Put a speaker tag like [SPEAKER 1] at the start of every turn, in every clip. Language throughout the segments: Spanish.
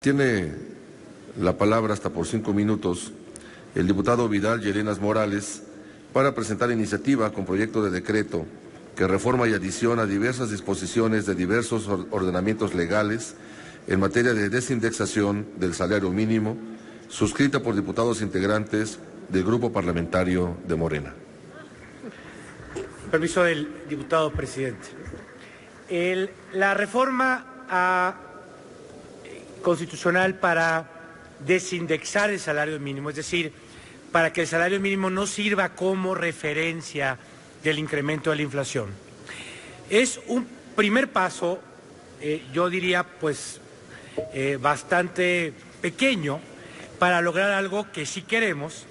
[SPEAKER 1] Tiene la palabra hasta por 5 minutos el diputado Vidal Llerenas Morales para presentar iniciativa con proyecto de decreto que reforma y adiciona diversas disposiciones de diversos ordenamientos legales en materia de desindexación del salario mínimo, suscrita por diputados integrantes del Grupo Parlamentario de Morena.
[SPEAKER 2] Permiso del diputado presidente. La reforma constitucional para desindexar el salario mínimo, es decir, para que el salario mínimo no sirva como referencia del incremento de la inflación, es un primer paso, yo diría, pues, bastante pequeño para lograr algo que sí queremos,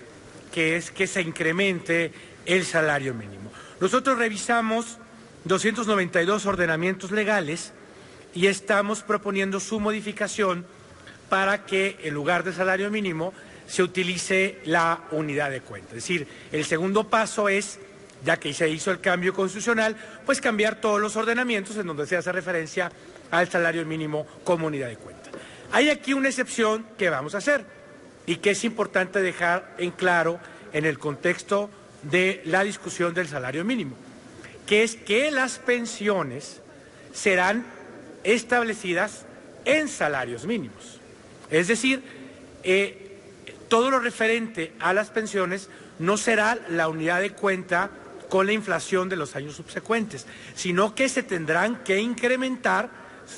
[SPEAKER 2] que es que se incremente el salario mínimo. Nosotros revisamos 292 ordenamientos legales y estamos proponiendo su modificación para que en lugar de salario mínimo se utilice la unidad de cuenta. Es decir, el segundo paso es, ya que se hizo el cambio constitucional, pues cambiar todos los ordenamientos en donde se hace referencia al salario mínimo como unidad de cuenta. Hay aquí una excepción que vamos a hacer y que es importante dejar en claro en el contexto de la discusión del salario mínimo, que es que las pensiones serán establecidas en salarios mínimos. Es decir, todo lo referente a las pensiones no será la unidad de cuenta con la inflación de los años subsecuentes, sino que se tendrán que incrementar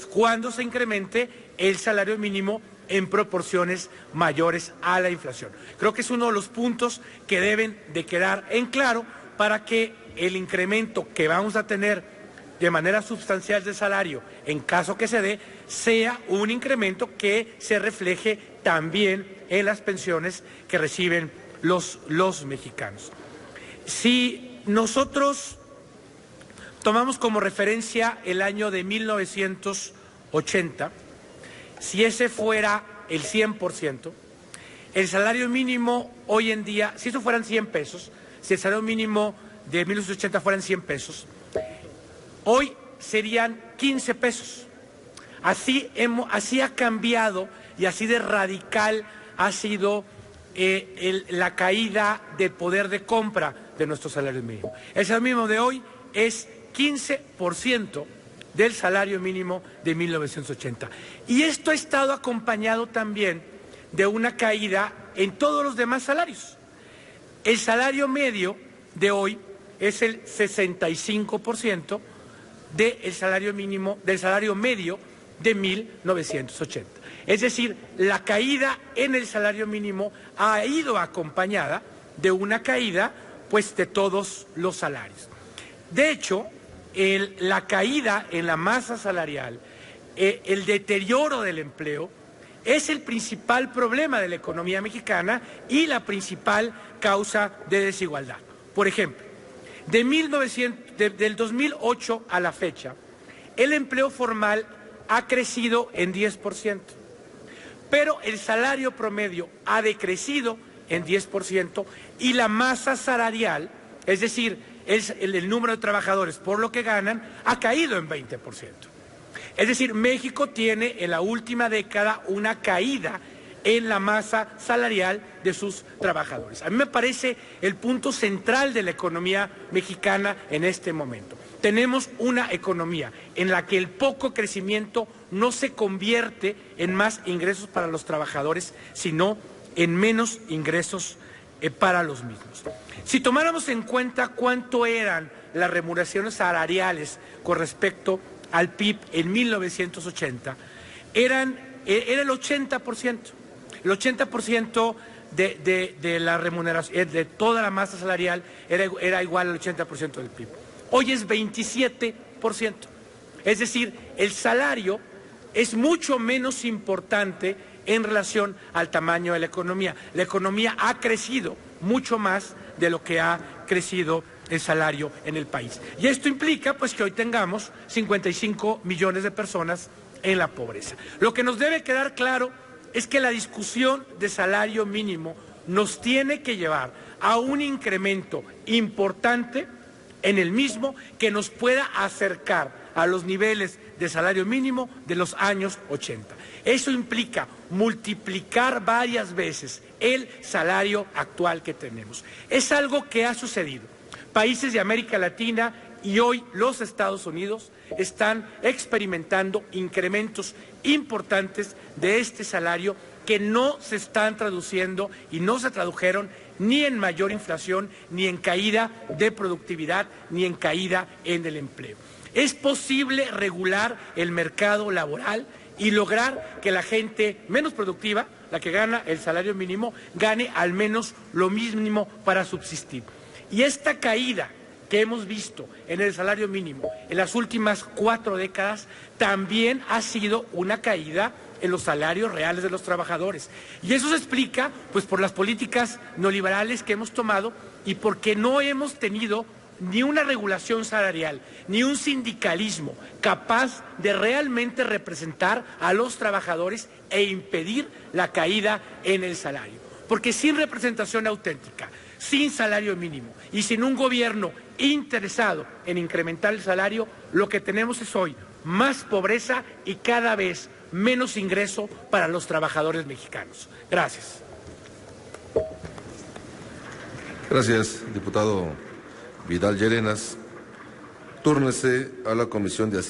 [SPEAKER 2] cuando se incremente el salario mínimo en proporciones mayores a la inflación. Creo que es uno de los puntos que deben de quedar en claro para que el incremento que vamos a tener de manera sustancial de salario, en caso que se dé, sea un incremento que se refleje también en las pensiones que reciben los mexicanos. Si nosotros tomamos como referencia el año de 1980, si ese fuera el 100%, el salario mínimo hoy en día, si eso fueran 100 pesos, si el salario mínimo de 1980 fueran 100 pesos, hoy serían 15 pesos. Así ha cambiado y así de radical ha sido la caída del poder de compra de nuestro salario mínimo. El salario mínimo de hoy es 15% del salario mínimo de 1980. Y esto ha estado acompañado también de una caída en todos los demás salarios. El salario medio de hoy es el 65% del salario mínimo, del salario medio de 1980. Es decir, la caída en el salario mínimo ha ido acompañada de una caída, pues, de todos los salarios. De hecho, la caída en la masa salarial, el deterioro del empleo, es el principal problema de la economía mexicana y la principal causa de desigualdad. Por ejemplo, del 2008 a la fecha, el empleo formal ha crecido en 10%, pero el salario promedio ha decrecido en 10% y la masa salarial, es decir, el número de trabajadores por lo que ganan, ha caído en 20%. Es decir, México tiene en la última década una caída en la masa salarial de sus trabajadores. A mí me parece el punto central de la economía mexicana en este momento. Tenemos una economía en la que el poco crecimiento no se convierte en más ingresos para los trabajadores, sino en menos ingresos para los mismos. Si tomáramos en cuenta cuánto eran las remuneraciones salariales con respecto al PIB en 1980, era el 80%. El 80% de la remuneración, de toda la masa salarial, era igual al 80% del PIB. Hoy es 27%. Es decir, el salario es mucho menos importante en relación al tamaño de la economía. La economía ha crecido mucho más de lo que ha crecido el salario en el país. Y esto implica, pues, que hoy tengamos 55 millones de personas en la pobreza. Lo que nos debe quedar claro es que la discusión de salario mínimo nos tiene que llevar a un incremento importante en el mismo que nos pueda acercar a los niveles de salario mínimo de los años 80. Eso implica multiplicar varias veces el salario actual que tenemos. Es algo que ha sucedido. Países de América Latina y hoy los Estados Unidos están experimentando incrementos importantes de este salario que no se están traduciendo y no se tradujeron ni en mayor inflación, ni en caída de productividad, ni en caída en el empleo. Es posible regular el mercado laboral y lograr que la gente menos productiva, la que gana el salario mínimo, gane al menos lo mínimo para subsistir. Y esta caída que hemos visto en el salario mínimo en las últimas 4 décadas también ha sido una caída en los salarios reales de los trabajadores. Y eso se explica pues por las políticas neoliberales que hemos tomado y porque no hemos tenido ni una regulación salarial, ni un sindicalismo capaz de realmente representar a los trabajadores e impedir la caída en el salario. Porque sin representación auténtica, sin salario mínimo y sin un gobierno interesado en incrementar el salario, lo que tenemos es hoy más pobreza y cada vez menos ingreso para los trabajadores mexicanos. Gracias.
[SPEAKER 1] Gracias, diputado Vidal Llerenas. Túrnese a la Comisión de Hacienda.